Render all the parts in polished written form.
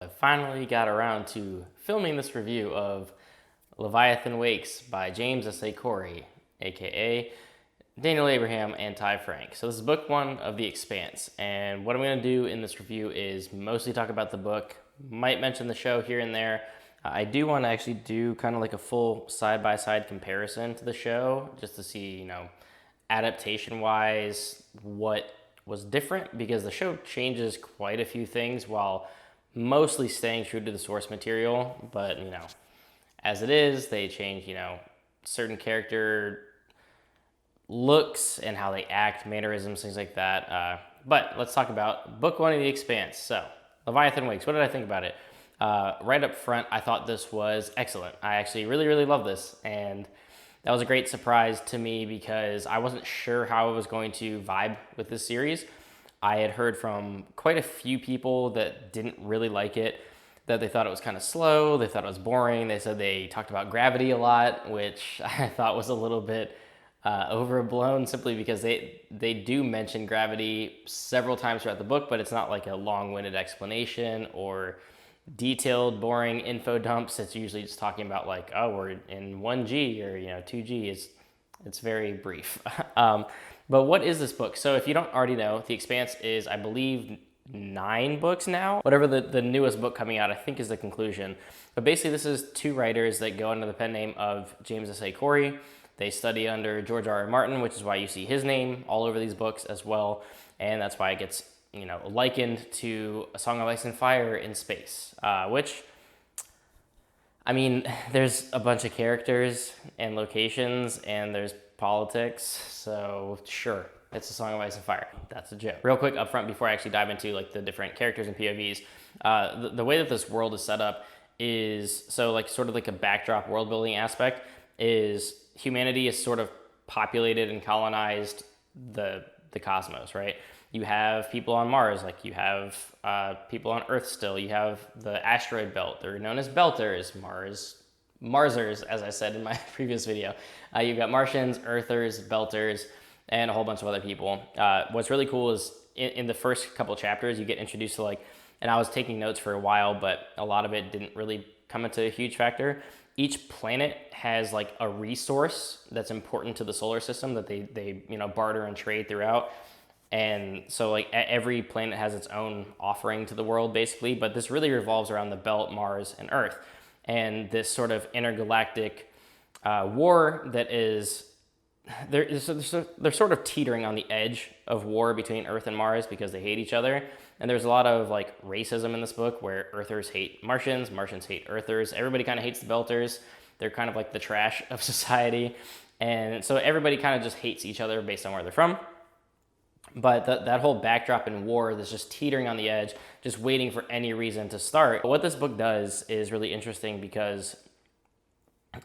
I finally got around to filming this review of Leviathan Wakes by James S.A. Corey, aka Daniel Abraham and Ty Frank. So this is book one of the Expanse, and what I'm going to do in this review is mostly talk about the book, might mention the show here and there. I do want to actually do kind of like a full side-by-side comparison to the show, just to see, adaptation-wise, what was different, because the show changes quite a few things while mostly staying true to the source material. But, as it is, they change, certain character looks and how they act, mannerisms, things like that. But let's talk about book one of the Expanse. So, Leviathan Wakes, what did I think about it? Right up front, I thought this was excellent. I actually really, really love this, and that was a great surprise to me because I wasn't sure how I was going to vibe with this series. I had heard from quite a few people that didn't really like it, that they thought it was kind of slow, they thought it was boring. They said they talked about gravity a lot, which I thought was a little bit overblown, simply because they do mention gravity several times throughout the book, but it's not like a long-winded explanation or detailed, boring info dumps. It's usually just talking about like, oh, we're in 1G or 2G. It's very brief. But what is this book? So if you don't already know, The Expanse is, I believe, 9 books now. Whatever the newest book coming out, I think, is the conclusion. But basically, this is 2 writers that go under the pen name of James S.A. Corey. They study under George R.R. Martin, which is why you see his name all over these books as well. And that's why it gets likened to A Song of Ice and Fire in space, which, there's a bunch of characters and locations and there's politics, so sure, it's A Song of Ice and Fire. That's a joke. Real quick up front before I actually dive into the different characters and POVs, the way that this world is set up is, sort of like a backdrop world building aspect is humanity is sort of populated and colonized the cosmos, right? You have people on Mars, you have people on Earth still. You have the asteroid belt. They're known as Belters, Marsers, as I said in my previous video. You've got Martians, Earthers, Belters, and a whole bunch of other people. What's really cool is in the first couple chapters, you get introduced to and I was taking notes for a while, but a lot of it didn't really come into a huge factor. Each planet has a resource that's important to the solar system that they barter and trade throughout. And so every planet has its own offering to the world basically, but this really revolves around the belt, Mars, and Earth. And this sort of intergalactic war that is, they're sort of teetering on the edge of war between Earth and Mars because they hate each other. And there's a lot of racism in this book where Earthers hate Martians, Martians hate Earthers. Everybody kind of hates the Belters. They're kind of like the trash of society. And so everybody kind of just hates each other based on where they're from. But that whole backdrop in war that's just teetering on the edge, just waiting for any reason to start. But what this book does is really interesting because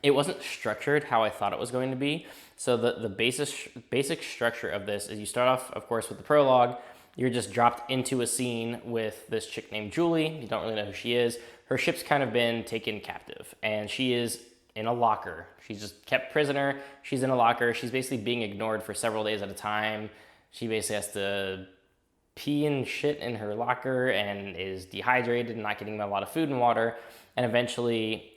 it wasn't structured how I thought it was going to be. So the basic structure of this is you start off, of course, with the prologue. You're just dropped into a scene with this chick named Julie. You don't really know who she is. Her ship's kind of been taken captive, and she is in a locker. She's just kept prisoner. She's in a locker. She's basically being ignored for several days at a time. She basically has to pee and shit in her locker and is dehydrated and not getting a lot of food and water. And eventually,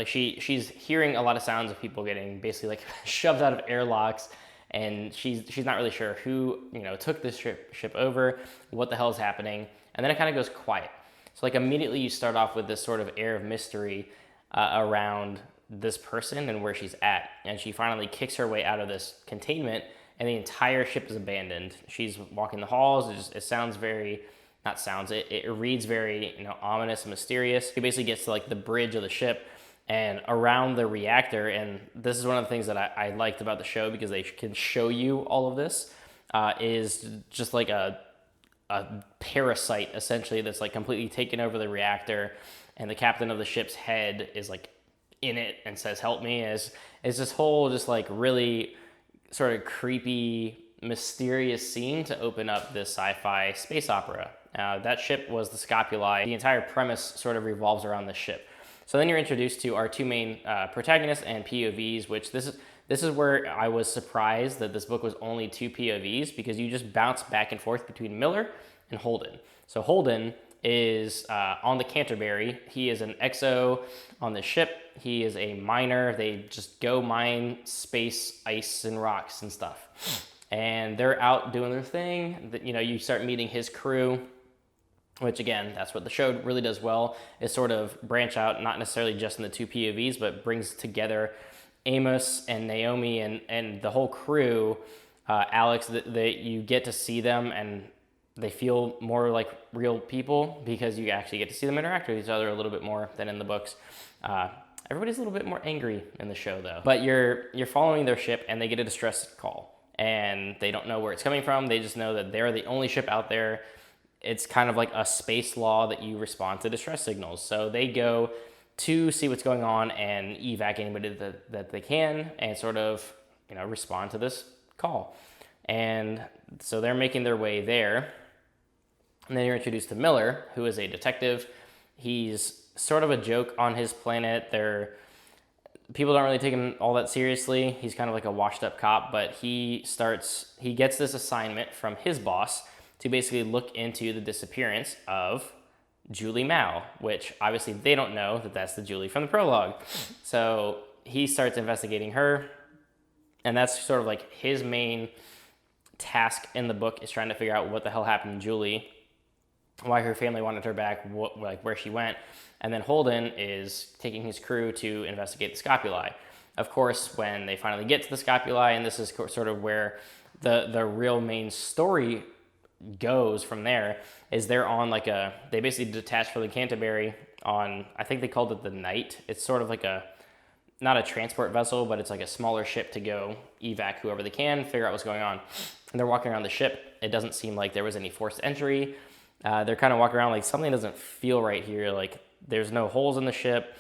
she's hearing a lot of sounds of people getting basically shoved out of airlocks. And she's not really sure who, took this ship over, what the hell is happening. And then it kind of goes quiet. So immediately you start off with this sort of air of mystery around this person and where she's at. And she finally kicks her way out of this containment, and the entire ship is abandoned. She's walking the halls. It sounds very, not sounds, it reads very, ominous and mysterious. She basically gets to the bridge of the ship and around the reactor. And this is one of the things that I liked about the show, because they can show you all of this, is just a parasite essentially that's completely taken over the reactor. And the captain of the ship's head is in it and says, "Help me." Is this whole just really sort of creepy, mysterious scene to open up this sci-fi space opera. That ship was the Scopuli. The entire premise sort of revolves around the ship. So then you're introduced to our 2 main protagonists and POVs, which this is where I was surprised that this book was only 2 POVs, because you just bounce back and forth between Miller and Holden. So Holden is on the Canterbury. He is an XO on the ship. He is a miner. They just go mine space, ice, and rocks and stuff. And they're out doing their thing. You know, you start meeting his crew, which again, that's what the show really does well, is sort of branch out, not necessarily just in the two POVs, but brings together Amos and Naomi and the whole crew, Alex, that you get to see them and they feel more like real people because you actually get to see them interact with each other a little bit more than in the books. Everybody's a little bit more angry in the show though. But you're following their ship and they get a distress call and they don't know where it's coming from. They just know that they're the only ship out there. It's kind of like a space law that you respond to distress signals. So they go to see what's going on and evac anybody that they can and sort of, you know, respond to this call. And so they're making their way there. And then you're introduced to Miller, who is a detective. He's sort of a joke on his planet. People don't really take him all that seriously. He's kind of like a washed up cop, but he gets this assignment from his boss to basically look into the disappearance of Julie Mao, which obviously they don't know that that's the Julie from the prologue. So he starts investigating her, and that's sort of like his main task in the book, is trying to figure out what the hell happened to Julie, why her family wanted her back, where she went. And then Holden is taking his crew to investigate the scopuli. Of course, when they finally get to the scopuli, and this is sort of where the real main story goes from there, is they're on they basically detached from the Canterbury on, I think they called it the Knight. It's sort of like not a transport vessel, but it's like a smaller ship to go evac whoever they can, figure out what's going on. And they're walking around the ship. It doesn't seem like there was any forced entry. They're kind of walking around like something doesn't feel right here. Like there's no holes in the ship.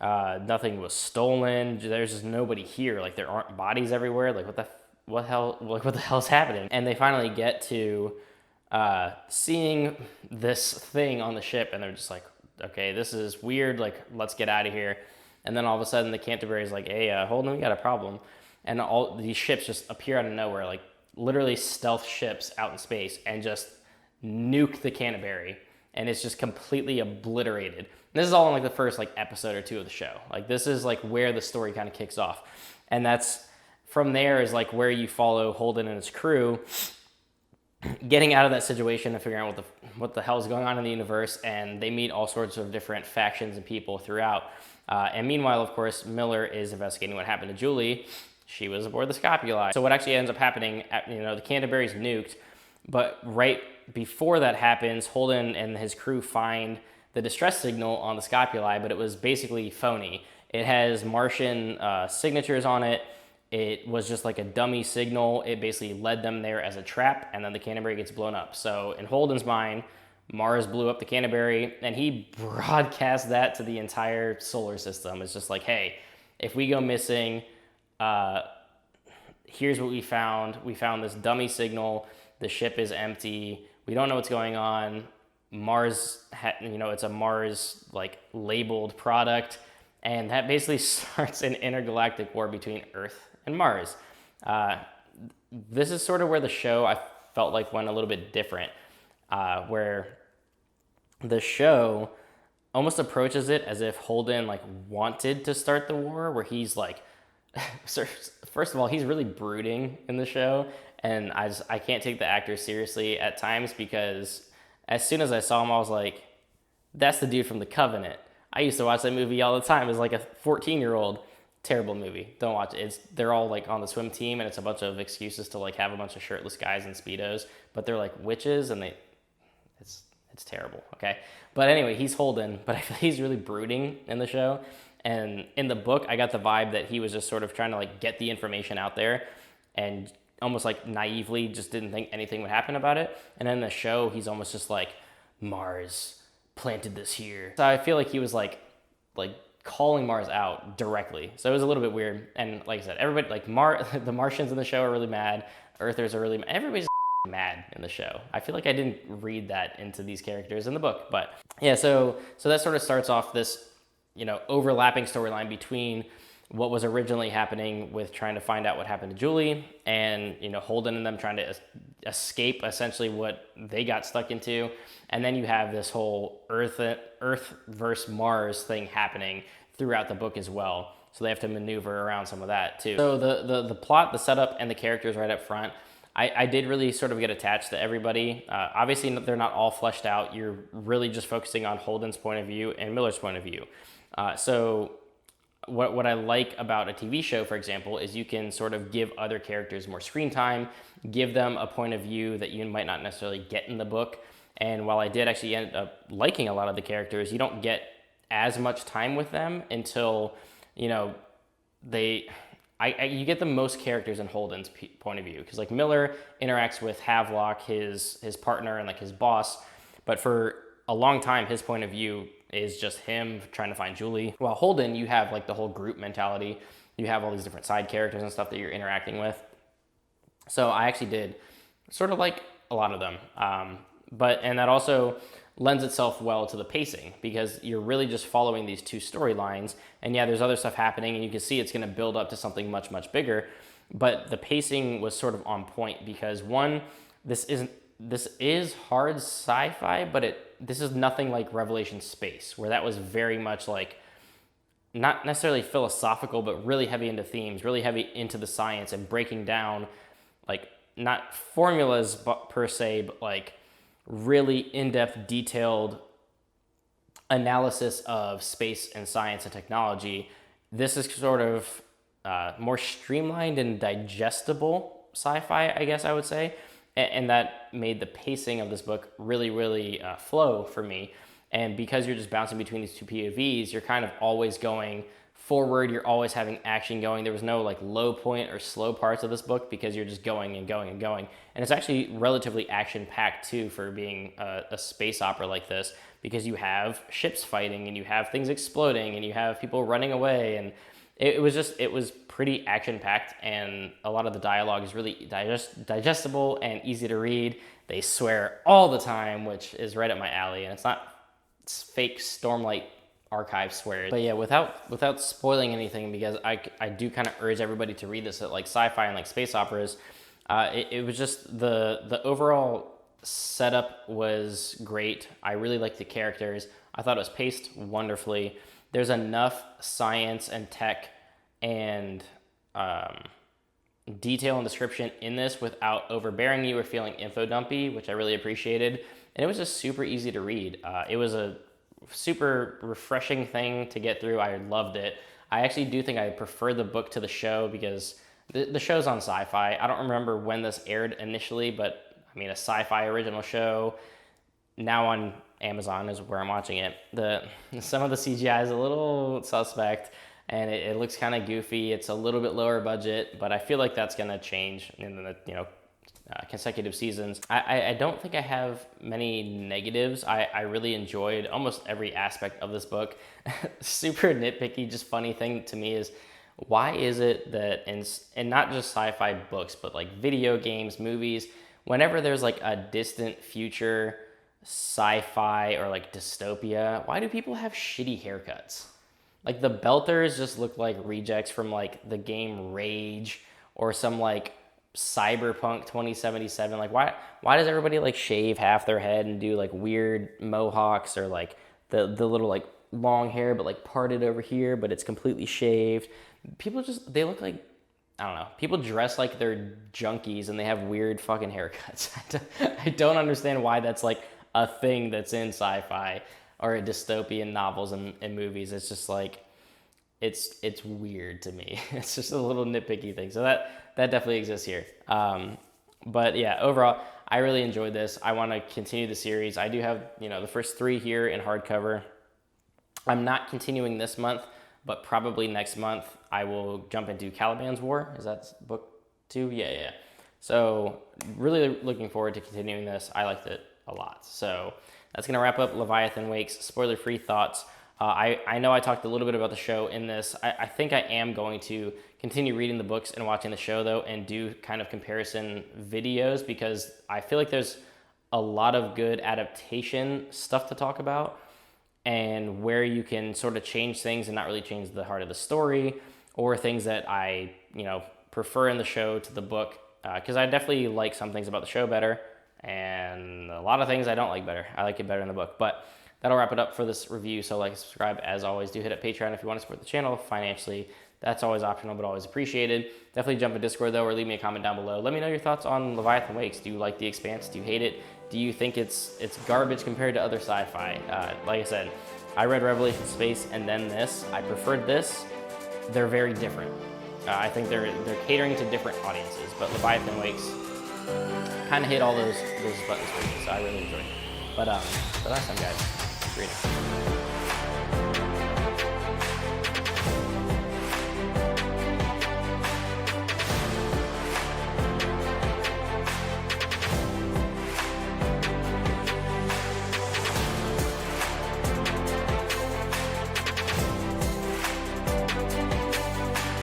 Nothing was stolen. There's just nobody here. Like there aren't bodies everywhere. Like what the hell's happening? And they finally get to seeing this thing on the ship, and they're just like, okay, this is weird. Like, let's get out of here. And then all of a sudden, the Canterbury is like, hey, Holden, we got a problem. And all these ships just appear out of nowhere, like literally stealth ships out in space, and just nuke the Canterbury, and it's just completely obliterated. And this is all in like the first like episode or two of the show. Like this is like where the story kind of kicks off, and that's from there is like where you follow Holden and his crew getting out of that situation and figuring out what the hell is going on in the universe. And they meet all sorts of different factions and people throughout. And meanwhile, of course, Miller is investigating what happened to Julie. She was aboard the Scopuli. So what actually ends up happening, the Canterbury's nuked, but right before that happens, Holden and his crew find the distress signal on the Scopuli, but it was basically phony. It has Martian signatures on it. It was just like a dummy signal. It basically led them there as a trap, and then the Canterbury gets blown up. So in Holden's mind, Mars blew up the Canterbury, and he broadcast that to the entire solar system. It's just like, hey, if we go missing, here's what we found. We found this dummy signal. The ship is empty. We don't know what's going on. Mars, it's a Mars like labeled product, and that basically starts an intergalactic war between Earth and Mars. This is sort of where the show, I felt like, went a little bit different, where the show almost approaches it as if Holden like wanted to start the war, where he's like, first of all, he's really brooding in the show, and I can't take the actor seriously at times, because as soon as I saw him, I was like, that's the dude from The Covenant. I used to watch that movie all the time as like a 14-year-old. Terrible movie. Don't watch it. They're all like on the swim team, and it's a bunch of excuses to like have a bunch of shirtless guys in Speedos, but they're like witches, and it's terrible. Okay. But anyway, he's Holden, but I feel he's really brooding in the show. And in the book, I got the vibe that he was just sort of trying to like get the information out there, and almost like naively just didn't think anything would happen about it. And in the show, he's almost just like, Mars planted this here. So I feel like he was like calling Mars out directly. So it was a little bit weird. And like I said, everybody, like the Martians in the show are really mad. Earthers are really mad. Everybody's mad in the show. I feel like I didn't read that into these characters in the book. But yeah, so that sort of starts off this, overlapping storyline between what was originally happening with trying to find out what happened to Julie, and Holden and them trying to escape essentially what they got stuck into. And then you have this whole Earth versus Mars thing happening throughout the book as well. So they have to maneuver around some of that too. So the plot, the setup, and the characters right up front, I did really sort of get attached to everybody. Obviously, they're not all fleshed out. You're really just focusing on Holden's point of view and Miller's point of view. So what I like about a TV show, for example, is you can sort of give other characters more screen time, give them a point of view that you might not necessarily get in the book. And while I did actually end up liking a lot of the characters, you don't get as much time with them until, you get the most characters in Holden's point of view, because like Miller interacts with Havelock, his partner and like his boss, but for a long time his point of view is just him trying to find Julie. While Holden, you have like the whole group mentality, you have all these different side characters and stuff that you're interacting with. So I actually did sort of like a lot of them, and that also lends itself well to the pacing, because you're really just following these two storylines. And yeah, there's other stuff happening, and you can see it's going to build up to something much, much bigger. But the pacing was sort of on point, because one, this is hard sci-fi, but this is nothing like Revelation Space, where that was very much like not necessarily philosophical, but really heavy into themes, really heavy into the science and breaking down like not formulas per se, but like really in-depth, detailed analysis of space and science and technology. This is sort of more streamlined and digestible sci-fi, I guess I would say. And that made the pacing of this book really, really flow for me. And because you're just bouncing between these two POVs, you're kind of always going forward. You're always having action going. There was no like low point or slow parts of this book, because you're just going and going and going. And it's actually relatively action-packed too for being a space opera like this, because you have ships fighting and you have things exploding and you have people running away. And it was pretty action-packed, and a lot of the dialogue is really digestible and easy to read. They swear all the time, which is right up my alley, and it's fake Stormlight Archive swears. But yeah, without spoiling anything, because I do kind of urge everybody to read this at like sci-fi and like space operas. It was just the overall setup was great. I really liked the characters. I thought it was paced wonderfully. There's enough science and tech and detail and description in this without overbearing you or feeling info dumpy, which I really appreciated. And it was just super easy to read. It was a super refreshing thing to get through. I loved it. I actually do think I prefer the book to the show, because the show's on Sci-Fi. I don't remember when this aired initially, but I mean, a Sci-Fi original show now on Amazon is where I'm watching it. Some of the CGI is a little suspect, and it looks kind of goofy. It's a little bit lower budget, but I feel like that's going to change in the consecutive seasons. I don't think I have many negatives. I really enjoyed almost every aspect of this book. Super nitpicky, just funny thing to me is, why is it that in not just sci-fi books, but like video games, movies, whenever there's like a distant future sci-fi or like dystopia, why do people have shitty haircuts? Like the Belters just look like rejects from like the game Rage or some like Cyberpunk 2077. Like why does everybody like shave half their head and do like weird mohawks, or like the little like long hair but like parted over here, but it's completely shaved? People they look like, I don't know, people dress like they're junkies and they have weird fucking haircuts. I don't understand why that's like a thing that's in sci-fi or dystopian novels and movies. It's just like, it's weird to me. It's just a little nitpicky thing. So that definitely exists here. But yeah, overall, I really enjoyed this. I want to continue the series. I do have, the first 3 here in hardcover. I'm not continuing this month, but probably next month I will jump into Caliban's War. Is that book 2? Yeah. So really looking forward to continuing this. I liked it a lot. So that's going to wrap up Leviathan Wakes. Spoiler-free thoughts. I know I talked a little bit about the show in this. I think I am going to continue reading the books and watching the show, though, and do kind of comparison videos, because I feel like there's a lot of good adaptation stuff to talk about, and where you can sort of change things and not really change the heart of the story, or things that I, prefer in the show to the book. Because I definitely like some things about the show better, and a lot of things I don't like better. I like it better in the book. But that'll wrap it up for this review. So like and subscribe. As always, do hit up Patreon if you want to support the channel financially. That's always optional, but always appreciated. Definitely jump in Discord though, or leave me a comment down below. Let me know your thoughts on Leviathan Wakes. Do you like The Expanse? Do you hate it? Do you think it's garbage compared to other sci-fi? Like I said, I read Revelation Space and then this. I preferred this. They're very different. I think they're catering to different audiences, but Leviathan Wakes kind of hit all those buttons for me, so I really enjoyed it. But last time, guys, reading.